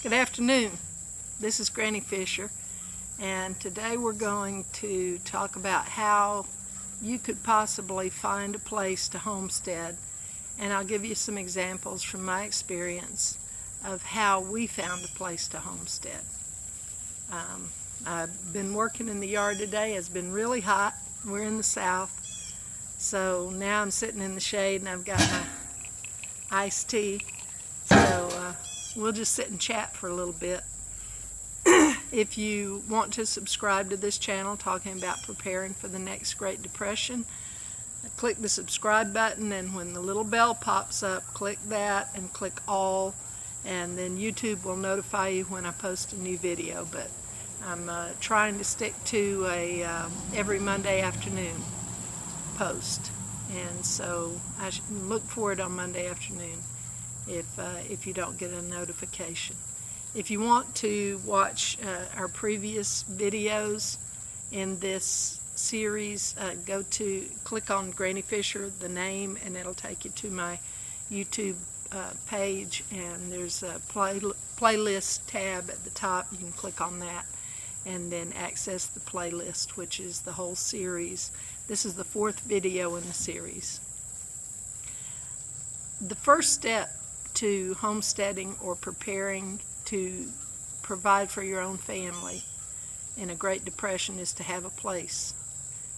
Good afternoon. This is Granny Fisher, and today we're going to talk about how you could possibly find a place to homestead, and I'll give you some examples from my experience of how we found a place to homestead. I've been working in the yard today. It's been really hot. We're in the south, so now I'm sitting in the shade and I've got my iced tea. So we'll just sit and chat for a little bit. If you want to subscribe to this channel talking about preparing for the next Great Depression, click the subscribe button, and when the little bell pops up, click that and click all, and then YouTube will notify you when I post a new video. But I'm trying to stick to a every Monday afternoon post, and so I look for it on Monday afternoon if you don't get a notification. If you want to watch our previous videos in this series, click on Granny Fisher, the name, and it'll take you to my YouTube page, and there's a playlist tab at the top. You can click on that and then access the playlist, which is the whole series. This is the 4th video in the series. The first step to homesteading or preparing to provide for your own family in a Great Depression is to have a place.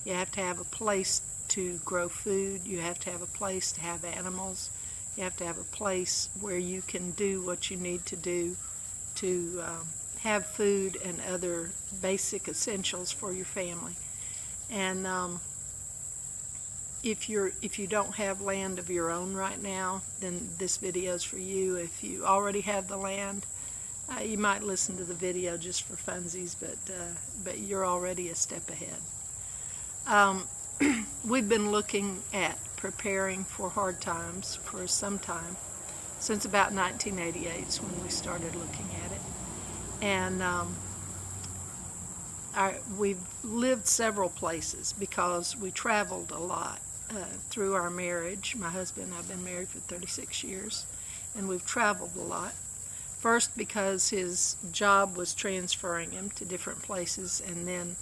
You have to have a place to grow food. You have to have a place to have animals. You have to have a place where you can do what you need to do to have food and other basic essentials for your family. And if you don't have land of your own right now, then this video is for you. If you already have the land, you might listen to the video just for funsies, but you're already a step ahead. We've been looking at preparing for hard times for some time, since about 1988 is when we started looking at it. And we've lived several places because we traveled a lot through our marriage. My husband and I have been married for 36 years, and we've traveled a lot. First because his job was transferring him to different places, and then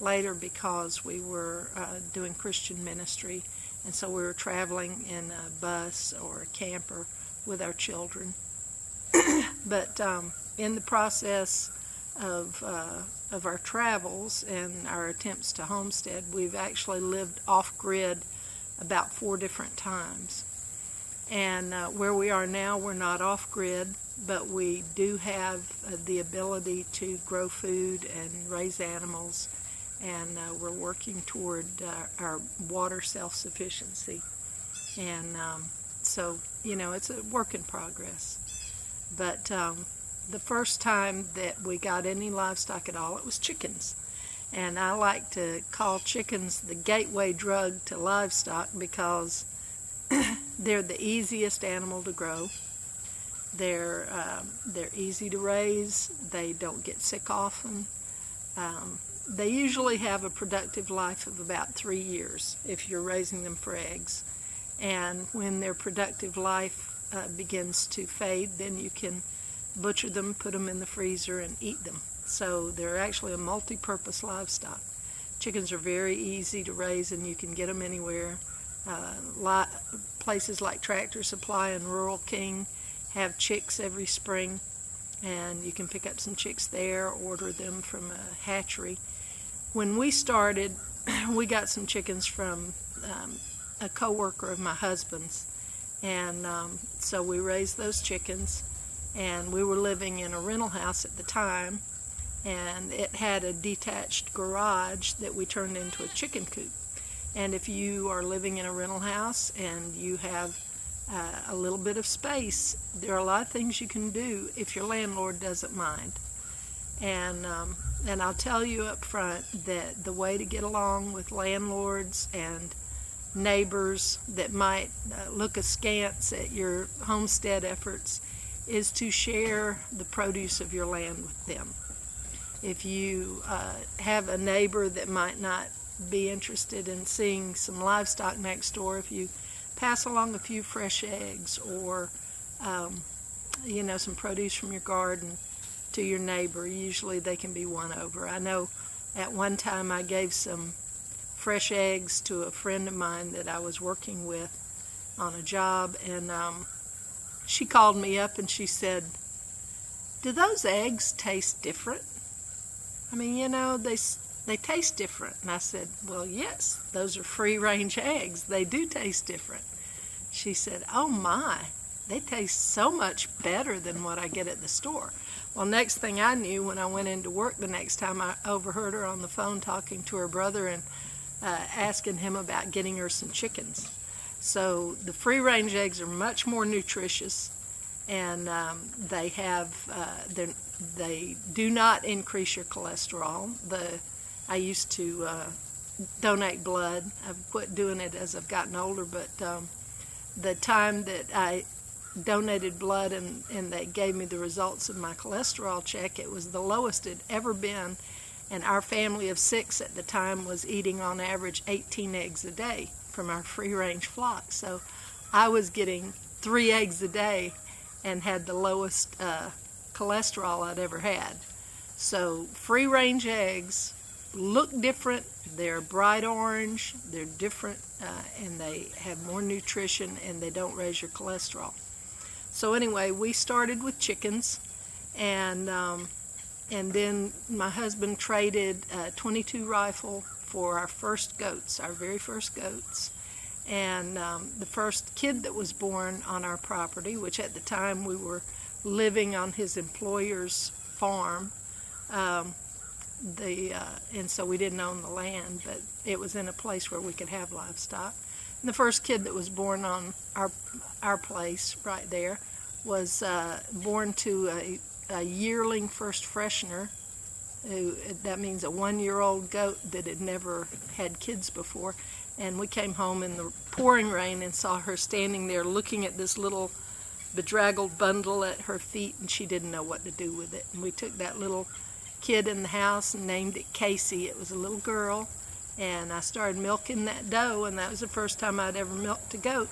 later because we were doing Christian ministry, and so we were traveling in a bus or a camper with our children. But in the process of our travels and our attempts to homestead, we've actually lived off-grid about 4 different times. And where we are now, we're not off-grid, but we do have the ability to grow food and raise animals, and we're working toward our water self-sufficiency. And so, it's a work in progress. But the first time that we got any livestock at all, it was chickens. And I like to call chickens the gateway drug to livestock because they're the easiest animal to grow. They're easy to raise. They don't get sick often. They usually have a productive life of about 3 years if you're raising them for eggs. And when their productive life begins to fade, then you can butcher them, put them in the freezer, and eat them. So they're actually a multi-purpose livestock. Chickens are very easy to raise, and you can get them anywhere. Places like Tractor Supply and Rural King have chicks every spring, and you can pick up some chicks there, order them from a hatchery. When we started, we got some chickens from a co-worker of my husband's, and so we raised those chickens, and we were living in a rental house at the time, and it had a detached garage that we turned into a chicken coop. And if you are living in a rental house and you have a little bit of space, there are a lot of things you can do if your landlord doesn't mind. And I'll tell you up front that the way to get along with landlords and neighbors that might look askance at your homestead efforts is to share the produce of your land with them. If you have a neighbor that might not be interested in seeing some livestock next door, if you pass along a few fresh eggs or some produce from your garden, to your neighbor. Usually they can be won over. I know at one time I gave some fresh eggs to a friend of mine that I was working with on a job, and she called me up and she said, "Do those eggs taste different? I mean, you know, they taste different." And I said, "Well, yes, those are free-range eggs. They do taste different." She said, "Oh my, they taste so much better than what I get at the store." Well, next thing I knew, when I went into work the next time, I overheard her on the phone talking to her brother and asking him about getting her some chickens. So the free-range eggs are much more nutritious, and they do not increase your cholesterol. I used to donate blood. I've quit doing it as I've gotten older, but the time that I donated blood and they gave me the results of my cholesterol check, it was the lowest it had ever been, and our family of 6 at the time was eating on average 18 eggs a day from our free-range flock. So I was getting 3 eggs a day and had the lowest cholesterol I'd ever had. So free-range eggs look different. They're bright orange, they're different, and they have more nutrition, and they don't raise your cholesterol. So anyway, we started with chickens, and then my husband traded a .22 rifle for our first goats, our very first goats. And the first kid that was born on our property, which at the time we were living on his employer's farm, and so we didn't own the land, but it was in a place where we could have livestock. And the first kid that was born on our place right there was born to a yearling first freshener. That means a 1-year-old goat that had never had kids before. And we came home in the pouring rain and saw her standing there looking at this little bedraggled bundle at her feet, and she didn't know what to do with it. And we took that little kid in the house and named it Casey. It was a little girl, and I started milking that doe, and that was the first time I'd ever milked a goat,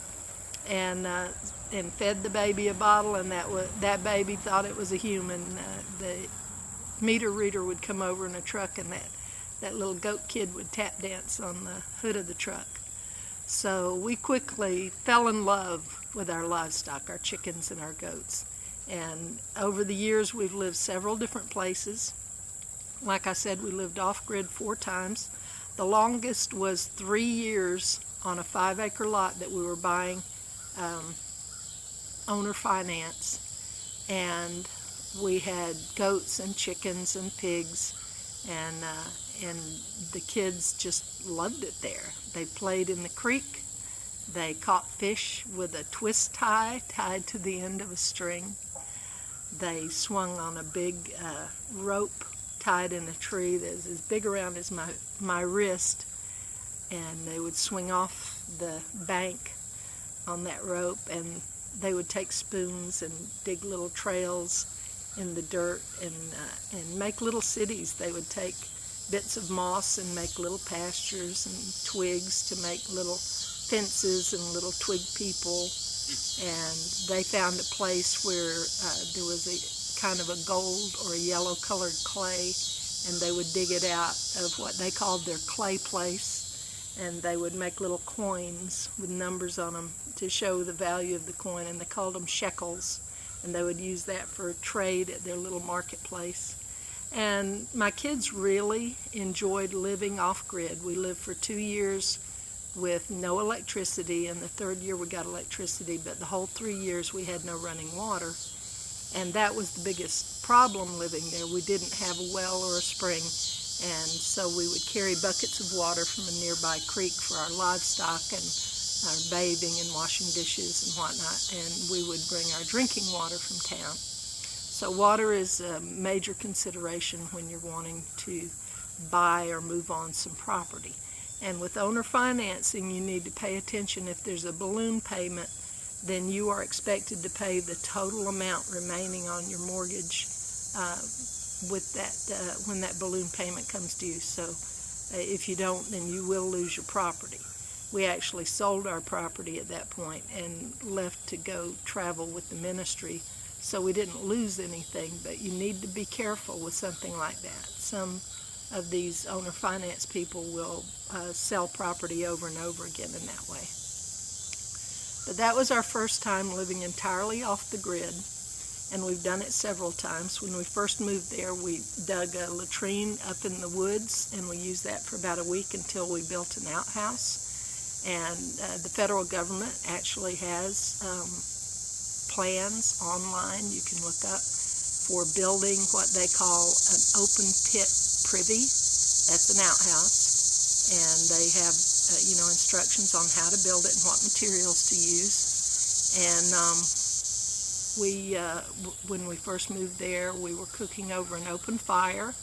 and fed the baby a bottle, and that baby thought it was a human. The meter reader would come over in a truck, and that little goat kid would tap dance on the hood of the truck. So we quickly fell in love with our livestock, our chickens and our goats. And over the years, we've lived several different places. Like I said, we lived off-grid 4 times. The longest was 3 years on a 5-acre lot that we were buying owner finance. And we had goats and chickens and pigs, and the kids just loved it there. They played in the creek. They caught fish with a twist tie tied to the end of a string. They swung on a big rope tied in a tree that was as big around as my wrist, and they would swing off the bank on that rope, and they would take spoons and dig little trails in the dirt and make little cities. They would take bits of moss and make little pastures and twigs to make little fences and little twig people. And they found a place where there was a kind of a gold or a yellow colored clay, and they would dig it out of what they called their clay place, and they would make little coins with numbers on them to show the value of the coin, and they called them shekels, and they would use that for trade at their little marketplace. And my kids really enjoyed living off-grid. We lived for 2 years with no electricity, and the 3rd year we got electricity, but the whole 3 years we had no running water. And that was the biggest problem living there. We didn't have a well or a spring, and so we would carry buckets of water from a nearby creek for our livestock and our bathing and washing dishes and whatnot, and we would bring our drinking water from town. So water is a major consideration when you're wanting to buy or move on some property. And with owner financing, you need to pay attention. If there's a balloon payment, then you are expected to pay the total amount remaining on your mortgage with that when that balloon payment comes due. So if you don't, then you will lose your property. We actually sold our property at that point and left to go travel with the ministry so we didn't lose anything. But you need to be careful with something like that. Some of these owner finance people will sell property over and over again in that way. But that was our first time living entirely off the grid, and we've done it several times. When we first moved there, we dug a latrine up in the woods, and we used that for about a week until we built an outhouse. And the federal government actually has plans online you can look up for building what they call an open pit privy. That's an outhouse, and they have instructions on how to build it and what materials to use. And when we first moved there, we were cooking over an open fire,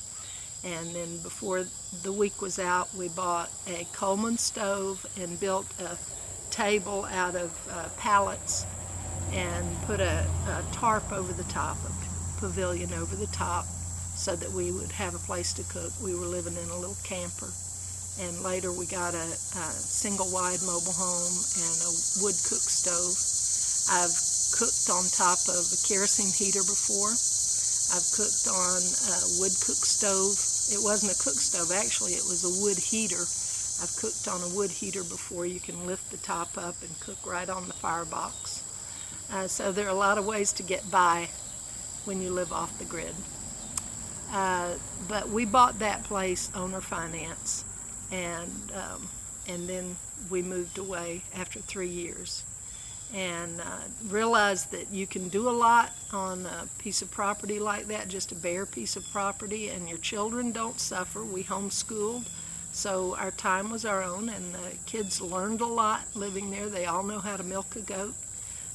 and then before the week was out, we bought a Coleman stove and built a table out of pallets and put a tarp over the top, a pavilion over the top, so that we would have a place to cook. We were living in a little camper, and later we got a single-wide mobile home and a wood cook stove. I've cooked on top of a kerosene heater before. I've cooked on a wood cook stove. It wasn't a cook stove, actually, it was a wood heater. I've cooked on a wood heater before. You can lift the top up and cook right on the firebox. So there are a lot of ways to get by when you live off the grid. But we bought that place owner finance, and then we moved away after 3 years, and realized that you can do a lot on a piece of property like that, just a bare piece of property, and your children don't suffer. We homeschooled, so our time was our own, and the kids learned a lot living there. They all know how to milk a goat.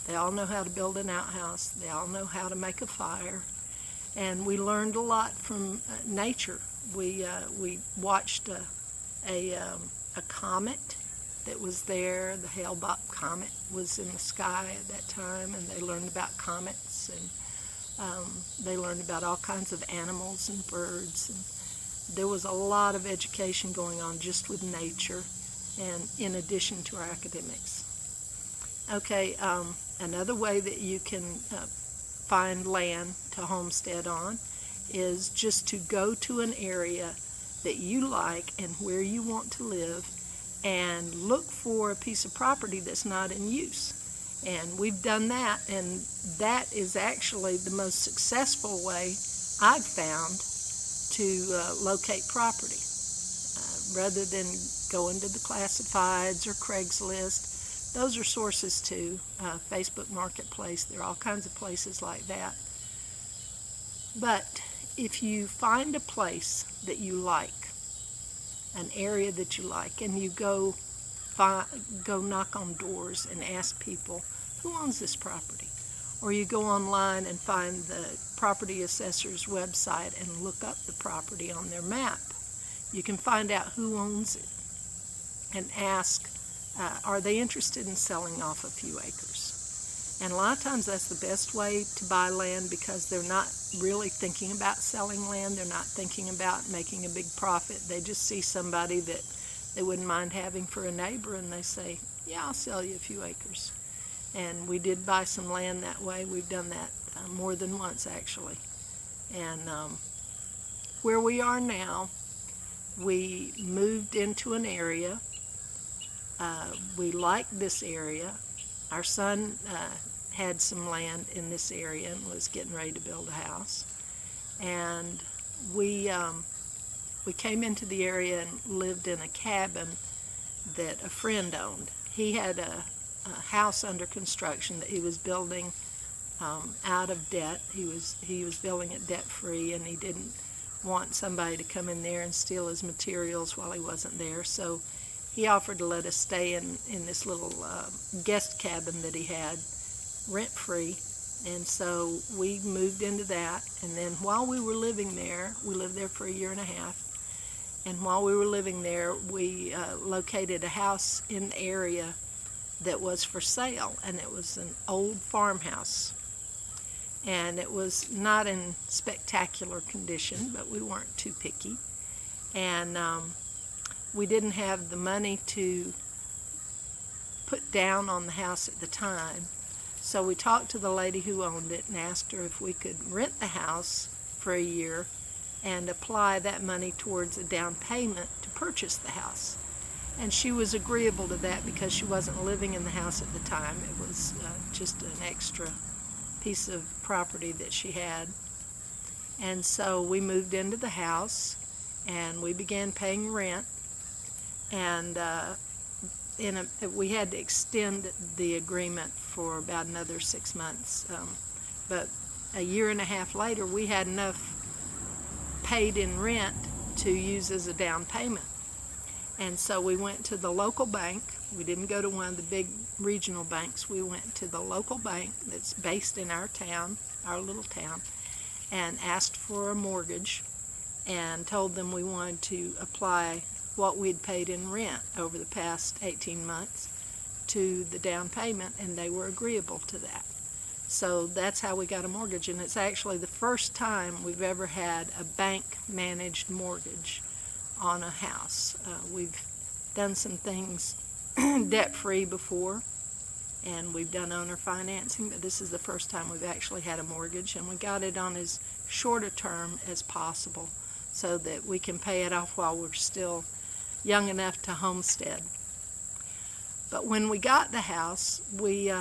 They all know how to build an outhouse. They all know how to make a fire. And we learned a lot from nature. We watched a comet that was there. The Hale-Bopp comet was in the sky at that time, and they learned about comets, and they learned about all kinds of animals and birds. And there was a lot of education going on just with nature, and in addition to our academics. Okay, another way that you can find land to homestead on is just to go to an area that you like and where you want to live, and look for a piece of property that's not in use. And we've done that, and that is actually the most successful way I've found to locate property. Rather than going to the classifieds or Craigslist, those are sources too. Facebook Marketplace, there are all kinds of places like that. But if you find a place that you like, an area that you like, and you go knock on doors and ask people, who owns this property? Or you go online and find the property assessor's website and look up the property on their map. You can find out who owns it and ask, are they interested in selling off a few acres? And a lot of times that's the best way to buy land, because they're not really thinking about selling land. They're not thinking about making a big profit. They just see somebody that they wouldn't mind having for a neighbor, and they say, yeah, I'll sell you a few acres. And we did buy some land that way. We've done that more than once, actually. And where we are now, we moved into an area. We like this area. Our son had some land in this area and was getting ready to build a house. And we came into the area and lived in a cabin that a friend owned. He had a house under construction that he was building out of debt. He was building it debt-free, and he didn't want somebody to come in there and steal his materials while he wasn't there. So he offered to let us stay in this little guest cabin that he had, rent-free. And so we moved into that. And then while we were living there, we lived there for 1.5 years. And while we were living there, we located a house in the area that was for sale. And it was an old farmhouse. And it was not in spectacular condition, but we weren't too picky. And we didn't have the money to put down on the house at the time, So we talked to the lady who owned it and asked her if we could rent the house for a year and apply that money towards a down payment to purchase the house. And she was agreeable to that because she wasn't living in the house at the time. It was just an extra piece of property that she had. And so we moved into the house and we began paying rent. And we had to extend the agreement for about another 6 months. But a year and a half later, we had enough paid in rent to use as a down payment. And so we went to the local bank. We didn't go to one of the big regional banks. We went to the local bank that's based in our town, our little town, and asked for a mortgage and told them we wanted to apply what we'd paid in rent over the past 18 months to the down payment, and they were agreeable to that. So that's how we got a mortgage, and it's actually the first time we've ever had a bank-managed mortgage on a house. We've done some things debt-free before, and we've done owner financing, but this is the first time we've actually had a mortgage, and we got it on as short a term as possible so that we can pay it off while we're still young enough to homestead. But when we got the house, we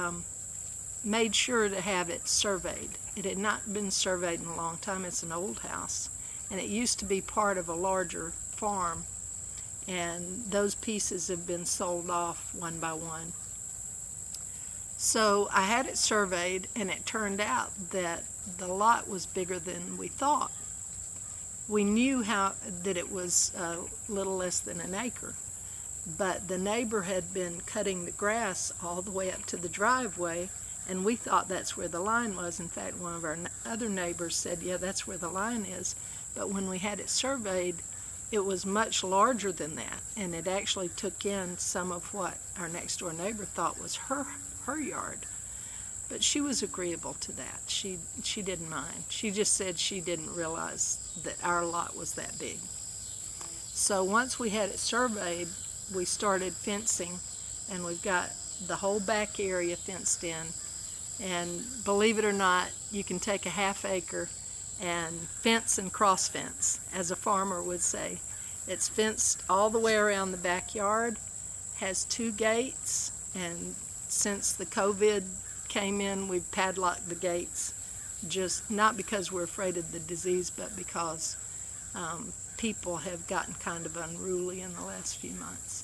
made sure to have it surveyed. It had not been surveyed in a long time. It's an old house, and it used to be part of a larger farm, and those pieces have been sold off one by one. So I had it surveyed, and it turned out that the lot was bigger than we thought. We knew that it was a little less than an acre, but the neighbor had been cutting the grass all the way up to the driveway, and we thought that's where the line was. In fact, one of our other neighbors said, yeah, that's where the line is. But when we had it surveyed, it was much larger than that, and it actually took in some of what our next door neighbor thought was her yard. But she was agreeable to that. She didn't mind. She just said she didn't realize that our lot was that big. So once we had it surveyed, we started fencing, and we've got the whole back area fenced in. And believe it or not, you can take a half acre and fence and cross fence, as a farmer would say. It's fenced all the way around the backyard, has 2 gates, and since the COVID came in, we've padlocked the gates, just not because we're afraid of the disease, but because people have gotten kind of unruly in the last few months.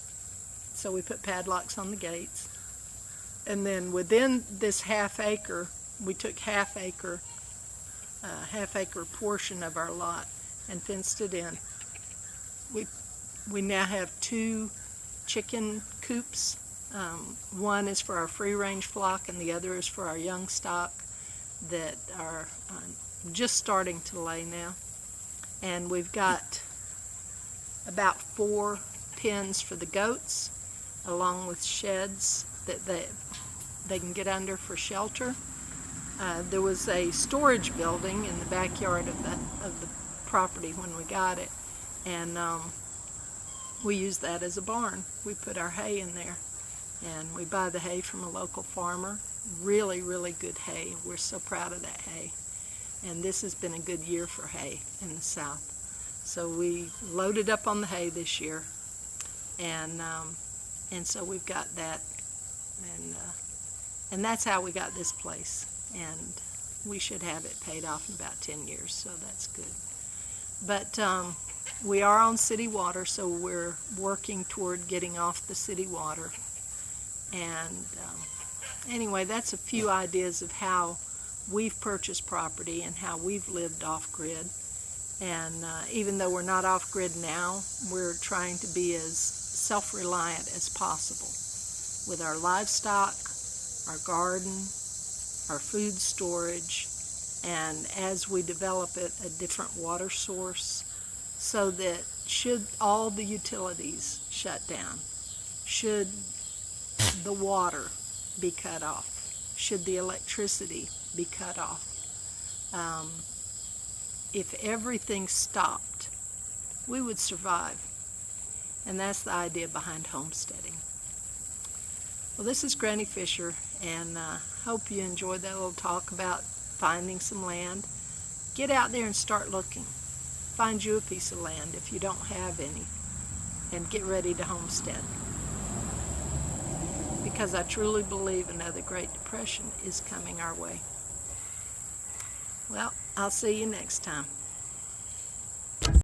So we put padlocks on the gates. And then within this half acre, we took half acre portion of our lot and fenced it in. We now have 2 chicken coops. One is for our free-range flock, and the other is for our young stock that are just starting to lay now. And we've got about 4 pens for the goats, along with sheds that they can get under for shelter. There was a storage building in the backyard of the property when we got it, and we use that as a barn. We put our hay in there, and we buy the hay from a local farmer. Really, really good hay. We're so proud of that hay. And this has been a good year for hay in the South. So we loaded up on the hay this year, and so we've got that, and that's how we got this place. And we should have it paid off in about 10 years, so that's good. But we are on city water, so we're working toward getting off the city water. And anyway, that's a few ideas of how we've purchased property and how we've lived off-grid. And even though we're not off-grid now, we're trying to be as self-reliant as possible with our livestock, our garden, our food storage, and as we develop it, a different water source, so that should all the utilities shut down, should the water be cut off, should the electricity be cut off, if everything stopped, we would survive. And that's the idea behind homesteading. Well, this is Granny Fisher, and hope you enjoyed that little talk about finding some land. Get out there and start looking. Find you a piece of land if you don't have any, and get ready to homestead. Because I truly believe another Great Depression is coming our way. Well, I'll see you next time.